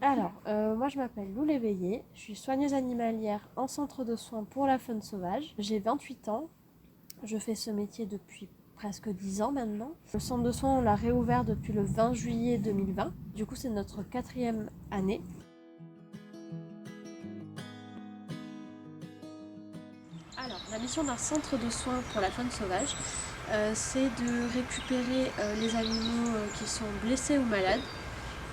Moi je m'appelle Lou Léveillé, je suis soigneuse animalière en centre de soins pour la faune sauvage. J'ai 28 ans, je fais ce métier depuis presque 10 ans maintenant. Le centre de soins on l'a réouvert depuis le 20 juillet 2020, du coup c'est notre 4e année. La mission d'un centre de soins pour la faune sauvage, c'est de récupérer les animaux qui sont blessés ou malades,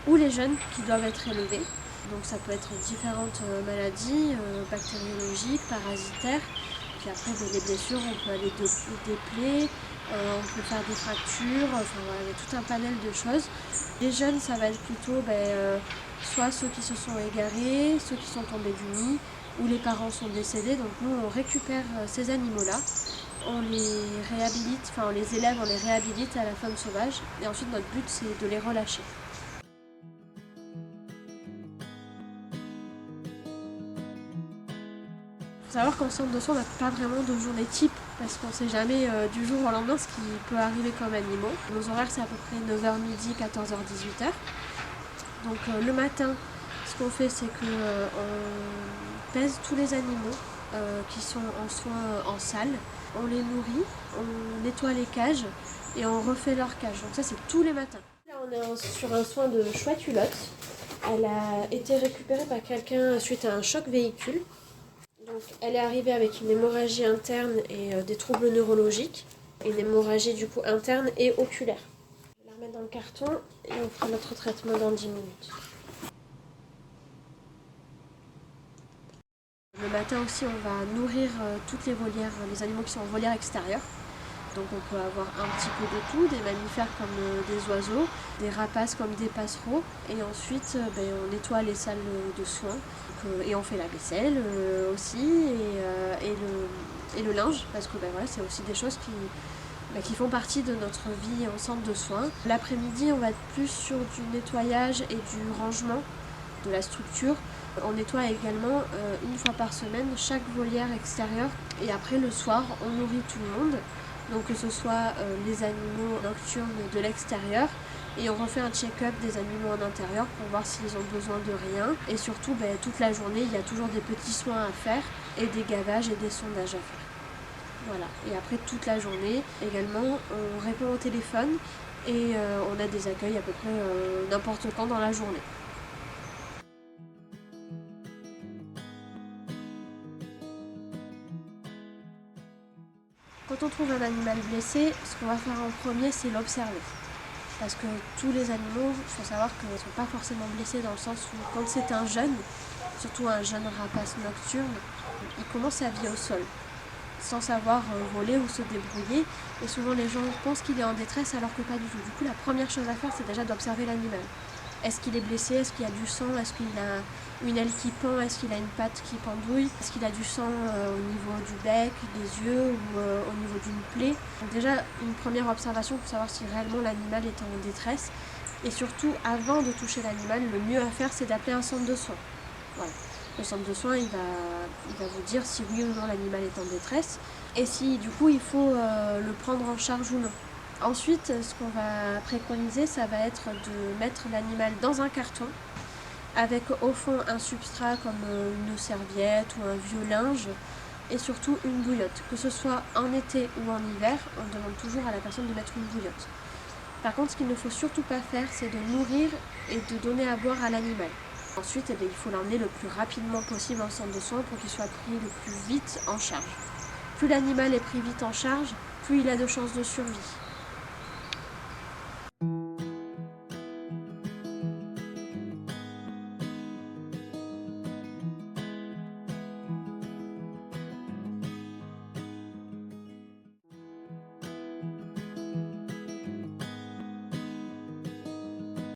ou les jeunes qui doivent être élevés. Donc ça peut être différentes maladies, bactériologiques, parasitaires. Puis après, les blessures, on peut aller des plaies, on peut faire des fractures, enfin voilà, il y a tout un panel de choses. Les jeunes, ça va être plutôt soit ceux qui se sont égarés, ceux qui sont tombés du nid, ou les parents sont décédés. Donc nous, on récupère ces animaux-là, on les réhabilite, enfin on les élève, on les réhabilite à la faune sauvage. Et ensuite, notre but, c'est de les relâcher. Il faut savoir qu'en centre de soins, on n'a pas vraiment de journée type parce qu'on ne sait jamais du jour au lendemain ce qui peut arriver comme animaux. Nos horaires, c'est à peu près 9h midi, 14h, 18h. Donc le matin, ce qu'on fait, c'est qu'on pèse tous les animaux qui sont en soins en salle. On les nourrit, on nettoie les cages et on refait leurs cages. Donc ça, c'est tous les matins. Là, on est sur un soin de chouette hulotte. Elle a été récupérée par quelqu'un suite à un choc véhicule. Donc, elle est arrivée avec une hémorragie interne et des troubles neurologiques. Une hémorragie du coup interne et oculaire. Je vais la remettre dans le carton et on fera notre traitement dans 10 minutes. Le matin aussi, on va nourrir toutes les volières, les animaux qui sont en volière extérieure. Donc on peut avoir un petit peu de tout, des mammifères comme des oiseaux, des rapaces comme des passereaux. Et ensuite, on nettoie les salles de soins et on fait la vaisselle aussi et le linge parce que voilà, c'est aussi des choses qui font partie de notre vie en centre de soins. L'après-midi, on va être plus sur du nettoyage et du rangement de la structure. On nettoie également une fois par semaine chaque volière extérieure et après le soir, on nourrit tout le monde. Donc que ce soit les animaux nocturnes de l'extérieur et on refait un check-up des animaux en intérieur pour voir s'ils ont besoin de rien. Et surtout, toute la journée, il y a toujours des petits soins à faire et des gavages et des sondages à faire. Voilà. Et après, toute la journée, également, on répond au téléphone et on a des accueils à peu près n'importe quand dans la journée. Quand on trouve un animal blessé, ce qu'on va faire en premier, c'est l'observer. Parce que tous les animaux, il faut savoir qu'ils ne sont pas forcément blessés dans le sens où quand c'est un jeune, surtout un jeune rapace nocturne, il commence sa vie au sol, sans savoir voler ou se débrouiller. Et souvent les gens pensent qu'il est en détresse alors que pas du tout. Du coup, la première chose à faire, c'est déjà d'observer l'animal. Est-ce qu'il est blessé? Est-ce qu'il y a du sang? Est-ce qu'il a une aile qui pend? Est-ce qu'il a une patte qui pendouille? Est-ce qu'il a du sang au niveau du bec, des yeux ou au niveau d'une plaie? Donc déjà, une première observation pour savoir si réellement l'animal est en détresse. Et surtout, avant de toucher l'animal, le mieux à faire, c'est d'appeler un centre de soins. Voilà. Le centre de soins, il va vous dire si oui ou non l'animal est en détresse et si du coup il faut le prendre en charge ou non. Ensuite, ce qu'on va préconiser, ça va être de mettre l'animal dans un carton avec au fond un substrat comme une serviette ou un vieux linge et surtout une bouillotte. Que ce soit en été ou en hiver, on demande toujours à la personne de mettre une bouillotte. Par contre, ce qu'il ne faut surtout pas faire, c'est de nourrir et de donner à boire à l'animal. Ensuite, il faut l'emmener le plus rapidement possible en centre de soins pour qu'il soit pris le plus vite en charge. Plus l'animal est pris vite en charge, plus il a de chances de survie.